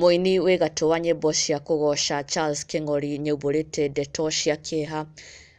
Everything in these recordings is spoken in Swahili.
Mûini wĩ gatũ wa nyĩmbo cia kũgoca Charles Kingori nĩaumburĩte ndeto cia kĩeha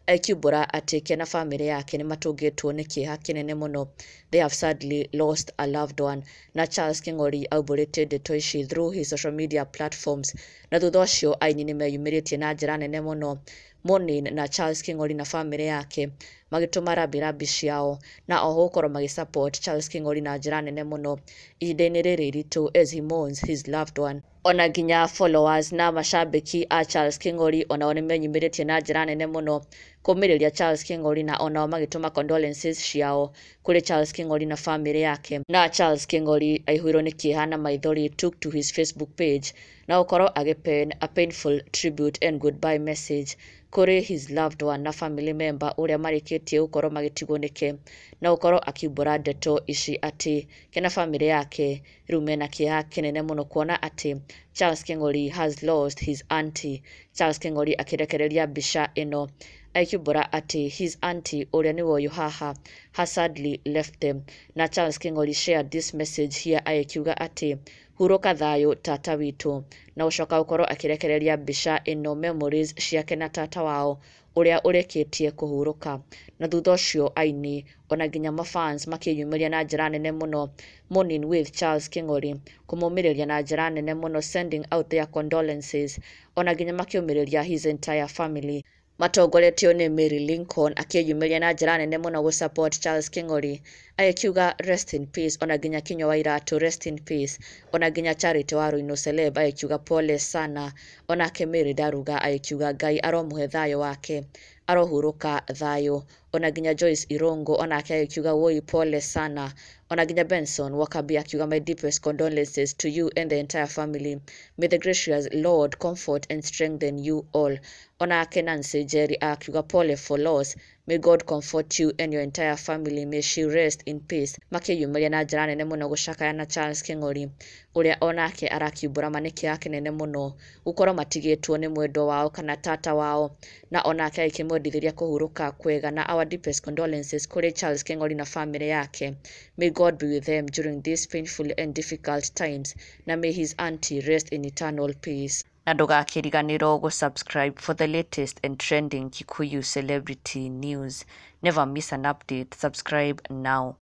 Kuumbûra atĩ ke na famĩlĩ yake nĩmatũngĩtwo nĩ kĩeha kĩnene mũno. They have sadly lost a loved one. Na Charles Kingori aumbũrĩte ndeto ici through his social media platforms. Na thutha ũcio aini nĩmeyumĩrĩtie na njĩra nene mũno. Mûini na Charles Kingori na famĩlĩ yake magĩtũma rambirambi ciao na oho gũkorwo magĩsupport Charles Kingori na njĩra nene mũno ihinda-inĩ rĩrĩ iritũ as he mourns his loved one. Ona nginya followers na macambĩki a Charles Kingori onao nĩmeyumĩrĩtie na njĩra nene mũno kũmĩrĩria Charles Kingori na onao magĩtũma condolences ciao kũrĩ Charles Kingori na famĩlĩ yake. Na Charles Kingori aihũirwo nĩ kĩeha na maithori took to his Facebook page na gũkorwo agĩpen a painful tribute and goodbye message kũrĩ his loved one na family member ũrĩa marĩkĩtie gũkorwo magĩtigwo nĩke na gũkorwo akiumbũra ndeto ici atĩ kena famĩlĩ yake rĩu mena kĩeha kĩnene mũno kuona atĩ Charles Kingori has lost his auntie. Charles Kingori akĩrekereria mbica ĩno akiumbũra atĩ his auntie ũrĩa nĩwe ũyũ haha has sadly left them. Na Charles Kingori shared this message here akiuga atĩ hurũka thayũ tata witũ na gũcoka gũkorwo akĩrekereria mbica ĩno memories ciake na tata wao ũrĩa ũrĩkĩtie kũhurũka. Na thutha ũcio aini ona nginya mafans makĩyumĩria na njĩra nene mũno mourning with Charles Kingori kũmũmĩrĩria na njĩra nene mũno sending out their condolences ona nginya makĩũmĩrĩria his entire family. Matongoretio nĩ Mary Lincoln akĩyumĩria na njĩra nene mũno gũsupport Charles Kingori akiuga rest in peace ona nginya Kinyua wa Iratu rest in peace ona nginya Charity wa Ruino Celeb akiuga pole sana onake Mary Ndaruga akiuga Ngai aromũhe thayũ wake arohurũka thayũ ona nginya Joyce Irongo onake akiuga woi pole sana ona nginya Benson Wakabi akiuga my deepest condolences to you and the entire family. May the gracious Lord comfort and strengthen you all. Onake Nancy Jerry akiuga pole for loss. May God comfort you and your entire family. May she rest in peace. Makĩyumĩria na njĩra nene mũno gũcakaya na Charles Kingori ũrĩa onake arakiumbũra manĩkĩ yake nene mũno gũkorwo matigĩtwo nĩ mwendwa wao kana tata wao na onake akĩmwendithĩria kũhurũka kwega na our deepest condolences kũrĩ Charles Kingori na famĩlĩ yake. May God be with them during these painful and difficult times na may his auntie rest in eternal peace. Na ndũgakĩriganĩrwo gũsubscribe for the latest and trending Kikuyu celebrity news. Never miss an update. Subscribe now.